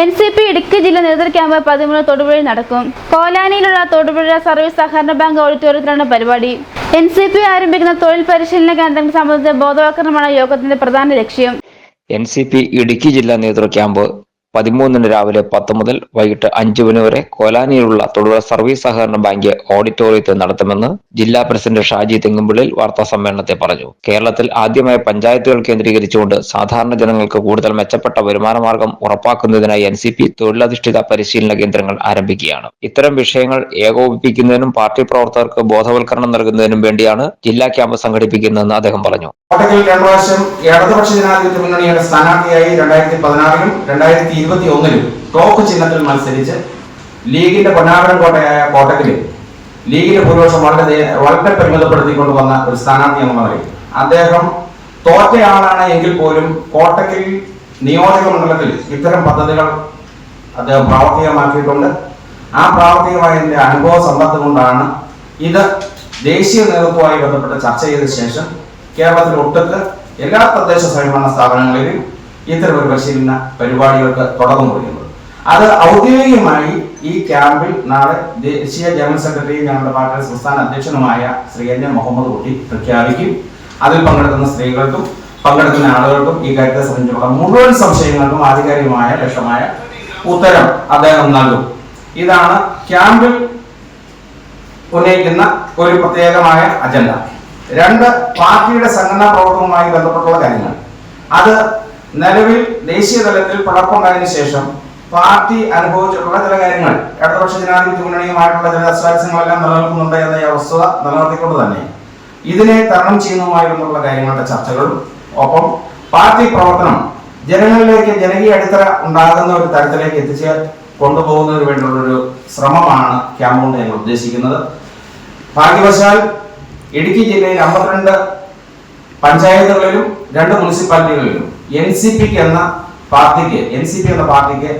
NCP Idukki ജില്ലാ നേതൃ camp 13 തൊടുപുഴയിൽ നടക്കും. കോലാനിയിലുള്ള തൊടുപുഴ സർവീസ് സഹകരണ ബാങ്ക് ഓഡിറ്റോറിയത്തിലാണ് പരിപാടി. NCP ആരംഭിക്കുന്ന തൊഴിൽ പരിശീലന കേന്ദ്രം സംബന്ധിച്ച ബോധവൽക്കരണമാണ് യോഗത്തിന്റെ പ്രധാന ലക്ഷ്യം. NCP ഇടുക്കി ജില്ലാ നേതൃ ക്യാമ്പ് 13 രാവിലെ 10 മുതൽ വൈകിട്ട് 5 വരെ കോലാനിയിലുള്ള തൊടുപുഴ സർവീസ് സഹകരണ ബാങ്ക് ഓഡിറ്റോറിയത്തിൽ നടത്തുമെന്ന് ജില്ലാ പ്രസിഡന്റ് ഷാജി തെങ്ങുംപിള്ളിൽ വാർത്താ സമ്മേളനത്തെ പറഞ്ഞു. കേരളത്തിൽ ആദ്യമായി പഞ്ചായത്തുകൾ കേന്ദ്രീകരിച്ചുകൊണ്ട് സാധാരണ ജനങ്ങൾക്ക് കൂടുതൽ മെച്ചപ്പെട്ട വരുമാന മാർഗം ഉറപ്പാക്കുന്നതിനായി NCP തൊഴിലധിഷ്ഠിത പരിശീലന കേന്ദ്രങ്ങൾ ആരംഭിക്കുകയാണ്. ഇത്തരം വിഷയങ്ങൾ ഏകോപിപ്പിക്കുന്നതിനും പാർട്ടി പ്രവർത്തകർക്ക് ബോധവൽക്കരണം നൽകുന്നതിനും വേണ്ടിയാണ് ജില്ലാ ക്യാമ്പ് സംഘടിപ്പിക്കുന്നതെന്ന് അദ്ദേഹം പറഞ്ഞു. കോട്ടക്കൽ 2 പ്രാവശ്യം ഇടതുപക്ഷ ജനാധിപത്യ മുന്നണിയുടെ സ്ഥാനാർത്ഥിയായി 2016-ലും 2021-ലും ടോപ്പ് ചിഹ്നത്തിൽ മത്സരിച്ച് ലീഗിന്റെ പൊന്നാപരം കോട്ടയായ കോട്ടക്കലിൽ ലീഗിന്റെ ഭൂരിപക്ഷം വളരെ പരിമിതപ്പെടുത്തിക്കൊണ്ട് വന്ന ഒരു സ്ഥാനാർത്ഥി എന്ന നിലയിൽ അദ്ദേഹം തോറ്റയാളാണ് എങ്കിൽ പോലും കോട്ടക്കൽ നിയോജക മണ്ഡലത്തിൽ ഇത്തരം പദ്ധതികൾ അദ്ദേഹം പ്രാവർത്തികമാക്കിയിട്ടുണ്ട്. ആ പ്രാവർത്തികമായതിന്റെ അനുഭവ സമ്പത്ത് കൊണ്ടാണ് ഇത് ദേശീയ നേതൃത്വവുമായി ബന്ധപ്പെട്ട് ചർച്ച ചെയ്ത ശേഷം കേരളത്തിൽ ഒട്ടുക്ക് എല്ലാ തദ്ദേശ സ്വയംഭരണ സ്ഥാപനങ്ങളിലും ഇത്തരമൊരു പരിശീലന പരിപാടികൾക്ക് തുടക്കം കുറിക്കുന്നത്. അത് ഔദ്യോഗികമായി ഈ ക്യാമ്പിൽ നാളെ ദേശീയ ജനറൽ സെക്രട്ടറിയും ഞങ്ങളുടെ പാർട്ടിയുടെ സംസ്ഥാന അധ്യക്ഷനുമായ ശ്രീ N. മുഹമ്മദ് കുട്ടി പ്രഖ്യാപിക്കും. അതിൽ പങ്കെടുക്കുന്ന സ്ത്രീകൾക്കും പങ്കെടുക്കുന്ന ആളുകൾക്കും ഈ കാര്യത്തെ സംബന്ധിച്ചുള്ള മുഴുവൻ സംശയങ്ങൾക്കും ആധികാരികമായ ലക്ഷ്യമായ ഉത്തരം അദ്ദേഹം നൽകും. ഇതാണ് ക്യാമ്പിൽ ഉന്നയിക്കുന്ന ഒരു പ്രത്യേകമായ അജണ്ട. 2 പാർട്ടിയുടെ സംഘടനാ പ്രവർത്തനവുമായി ബന്ധപ്പെട്ടുള്ള കാര്യങ്ങൾ. അത് നിലവിൽ ദേശീയ തലത്തിൽ പിളർപ്പുണ്ടായതിനു ശേഷം പാർട്ടി അനുഭവിച്ചിട്ടുള്ള ചില കാര്യങ്ങൾ, ഇടതുപക്ഷ ജനാധിപത്യ മുന്നണിയുമായിട്ടുള്ള ചില അസ്വാരസ്യങ്ങളെല്ലാം നിലനിൽക്കുന്നുണ്ട് എന്ന ഈ അവസ്ഥ നിലനിർത്തിക്കൊണ്ട് തന്നെ ഇതിനെ തരണം ചെയ്യുന്നതുമായി ബന്ധപ്പെട്ട കാര്യങ്ങളുടെ ചർച്ചകളും ഒപ്പം പാർട്ടി പ്രവർത്തനം ജനങ്ങളിലേക്ക് ജനകീയ അടിത്തറ ഉണ്ടാകുന്ന ഒരു തരത്തിലേക്ക് എത്തിച്ച് കൊണ്ടുപോകുന്നതിന് വേണ്ടിയുള്ളൊരു ശ്രമമാണ് ക്യാമ്പ് കൊണ്ട് ഞങ്ങൾ ഉദ്ദേശിക്കുന്നത്. ഭാഗ്യവശാൽ ഇടുക്കി ജില്ലയിൽ 52 പഞ്ചായത്തുകളിലും 2 മുനിസിപ്പാലിറ്റികളിലും NCP എന്ന പാർട്ടിക്ക്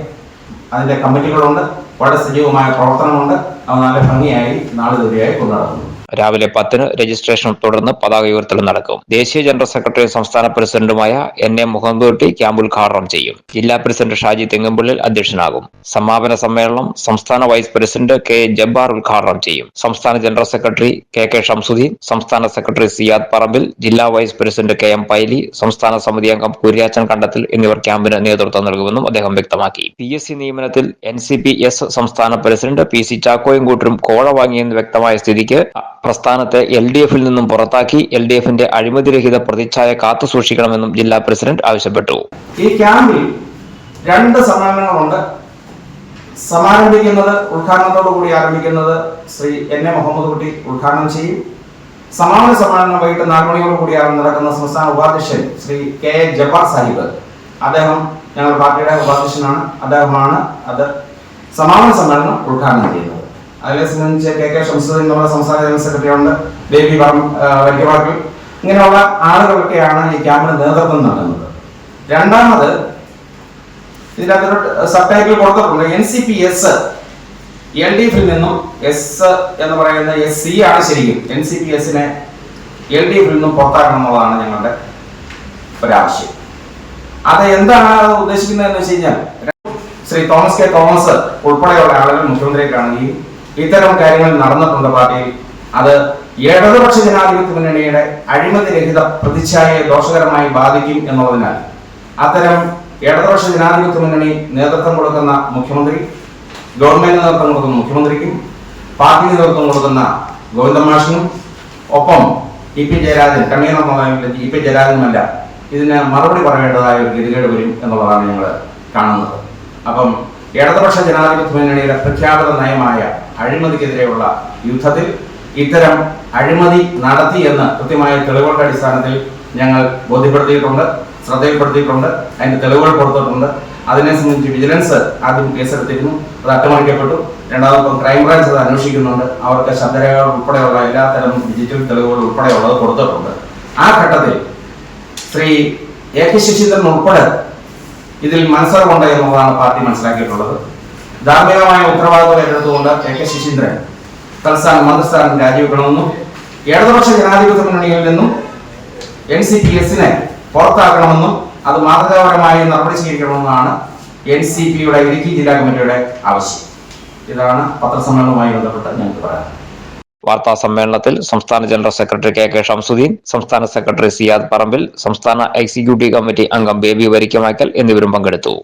അതിന്റെ കമ്മിറ്റികളുണ്ട്. വളരെ സജീവമായ പ്രവർത്തനമുണ്ട്. അത് നല്ല ഭംഗിയായി നാളിതുവരെയായി കൊണ്ടുനടക്കുന്നു. രാവിലെ 10-ന് രജിസ്ട്രേഷൻ തുടർന്ന് പതാക ഉയർത്തൽ നടക്കും. ദേശീയ ജനറൽ സെക്രട്ടറിയും സംസ്ഥാന പ്രസിഡന്റുമായ N. മുഹമ്മദ് കുട്ടി ക്യാമ്പ് ഉദ്ഘാടനം ചെയ്യും. ജില്ലാ പ്രസിഡന്റ് ഷാജി തെങ്ങുംപിള്ളിൽ അധ്യക്ഷനാകും. സമാപന സമ്മേളനം സംസ്ഥാന വൈസ് പ്രസിഡന്റ് K. ജബ്ബാർ ഉദ്ഘാടനം ചെയ്യും. സംസ്ഥാന ജനറൽ സെക്രട്ടറി KK ഷംസുദ്ദീൻ, സംസ്ഥാന സെക്രട്ടറി സിയാദ് പറമ്പിൽ, ജില്ലാ വൈസ് പ്രസിഡന്റ് KM പൈലി, സംസ്ഥാന സമിതി അംഗം കുര്യാച്ചൻ കണ്ടത്തിൽ എന്നിവർ ക്യാമ്പിന് നേതൃത്വം നൽകുമെന്നും അദ്ദേഹം വ്യക്തമാക്കി. PSC നിയമനത്തിൽ NCP-S സംസ്ഥാന പ്രസിഡന്റ് PC ചാക്കോയും കോഴ വാങ്ങിയെന്ന് വ്യക്തമായ സ്ഥിതിക്ക് പ്രസ്ഥാനത്തെ LDF-ൽ നിന്നും പുറത്താക്കി LDF-ന്റെ അഴിമതിരഹിത പ്രതിച്ഛായ കാത്തു സൂക്ഷിക്കണമെന്നും ജില്ലാ പ്രസിഡന്റ് ആവശ്യപ്പെട്ടു. ഈ ക്യാമ്പിൽ 2 സമ്മേളനങ്ങളുണ്ട്. ഉദ്ഘാടനത്തോടുകൂടി ആരംഭിക്കുന്നത് ശ്രീ N. മുഹമ്മദ് കുട്ടി ഉദ്ഘാടനം ചെയ്യും. സമാപന സമ്മേളനം വൈകിട്ട് 4 മണിയോടുകൂടിയാണ് നടക്കുന്ന സംസ്ഥാന ഉപാധ്യക്ഷൻ ശ്രീ K. ജബ്ബാർ സാഹിബ്. അദ്ദേഹം ഞങ്ങളുടെ പാർട്ടിയുടെ ഉപാധ്യക്ഷനാണ്. അദ്ദേഹമാണ് അത് സമാപന സമ്മേളനം ഉദ്ഘാടനം ചെയ്യുന്നത്. അതിനെ സംബന്ധിച്ച് KK ഷംസുദ്ദീൻ നമ്മുടെ സംസ്ഥാന ജനറൽ സെക്രട്ടറി ഉണ്ട്, ബേബി വൈദ്യവാക്കൾ, ഇങ്ങനെയുള്ള ആളുകളൊക്കെയാണ് ഈ ക്യാമ്പിന് നേതൃത്വം നൽകുന്നത്. രണ്ടാമത് ഇതിനകത്തൊരു സബ് ടൈറ്റിൽ കൊടുത്തിട്ടുണ്ട് NCP-S. LDF-ൽ നിന്നും S എന്ന് പറയുന്ന SC ആണ് ശരിക്കും. NCP-S-നെ LDF-ൽ നിന്നും പുറത്താക്കണം എന്നുള്ളതാണ് ഞങ്ങളുടെ ഒരാവശ്യം. അത് എന്താണ് ഉദ്ദേശിക്കുന്നതെന്ന് വെച്ച് കഴിഞ്ഞാൽ ശ്രീ തോമസ് K. തോമസ് ഉൾപ്പെടെയുള്ള ആളുകൾ മുഖ്യമന്ത്രിയെ കാണുകയും ഇത്തരം കാര്യങ്ങൾ നടന്നിട്ടുണ്ട് പാർട്ടിയിൽ. അത് ഇടതുപക്ഷ ജനാധിപത്യ മുന്നണിയുടെ അഴിമതിരഹിത പ്രതിച്ഛായയെ ദോഷകരമായി ബാധിക്കും എന്നുള്ളതിനാൽ അത്തരം ഇടതുപക്ഷ ജനാധിപത്യ മുന്നണി നേതൃത്വം കൊടുക്കുന്ന മുഖ്യമന്ത്രി, ഗവൺമെന്റ് നേതൃത്വം കൊടുക്കുന്ന മുഖ്യമന്ത്രിക്കും പാർട്ടി നേതൃത്വം കൊടുക്കുന്ന ഗോവിന്ദമാഷിനും ഒപ്പം EP ജയരാജൻ കണ്ണീർ EP ജയരാജനുമല്ല ഇതിന് മറുപടി പറയേണ്ടതായ ഒരു ഗതികേട് വരും എന്നുള്ളതാണ് ഞങ്ങൾ കാണുന്നത്. അപ്പം ഇടതുപക്ഷ ജനാധിപത്യ മുന്നണിയുടെ പ്രഖ്യാപിത നയമായ അഴിമതിക്കെതിരെയുള്ള യുദ്ധത്തിൽ ഇത്തരം അഴിമതി നടത്തി എന്ന് കൃത്യമായ തെളിവുകളുടെ അടിസ്ഥാനത്തിൽ ഞങ്ങൾ ബോധ്യപ്പെടുത്തിയിട്ടുണ്ട്, ശ്രദ്ധയിൽപ്പെടുത്തിയിട്ടുണ്ട്. അതിന്റെ തെളിവുകൾ കൊടുത്തിട്ടുണ്ട്. അതിനെ സംബന്ധിച്ച് വിജിലൻസ് ആദ്യം കേസെടുത്തിരുന്നു. അത് അട്ടിമറിക്കപ്പെട്ടു. രണ്ടാമത് ക്രൈംബ്രാഞ്ച് അത് അന്വേഷിക്കുന്നുണ്ട്. അവർക്ക് ശബ്ദരേഖകൾ ഉൾപ്പെടെയുള്ള എല്ലാത്തരം ഡിജിറ്റൽ തെളിവുകൾ ഉൾപ്പെടെയുള്ളത് കൊടുത്തിട്ടുണ്ട്. ആ ഘട്ടത്തിൽ ശ്രീ AK ശശീന്ദ്രൻ ഉൾപ്പെടെ ഇതിൽ മനസ്സറിവുണ്ട് എന്നുള്ളതാണ് പാർട്ടി മനസ്സിലാക്കിയിട്ടുള്ളത്. ധാർമ്മികമായ ഉത്തരവാദിത്വം ഏറ്റെടുത്തുകൊണ്ട് AK ശശീന്ദ്രൻ തൽസ്ഥാനം മന്ത്രിസ്ഥാനം രാജിവെക്കണമെന്നും ഇടതുപക്ഷ ജനാധിപത്യ മുന്നണിയിൽ നിന്നും NCP-S-നെ പുറത്താക്കണമെന്നും അത് മാതൃകാപരമായി നടപടി സ്വീകരിക്കണമെന്നാണ് NCPയുടെ ഇടുക്കി ജില്ലാ കമ്മിറ്റിയുടെ ആവശ്യം. ഇതാണ് പത്രസമ്മേളനവുമായി ബന്ധപ്പെട്ട് ഞങ്ങൾക്ക് പറയാം. വാർത്താ സമ്മേളനത്തിൽ സംസ്ഥാന ജനറൽ സെക്രട്ടറി KK ഷംസുദ്ദീൻ, സംസ്ഥാന സെക്രട്ടറി സിയാദ് പറമ്പിൽ, സംസ്ഥാന എക്സിക്യൂട്ടീവ് കമ്മിറ്റി അംഗം ബേബി വരിക്കമാക്കൽ എന്നിവരും പങ്കെടുത്തു.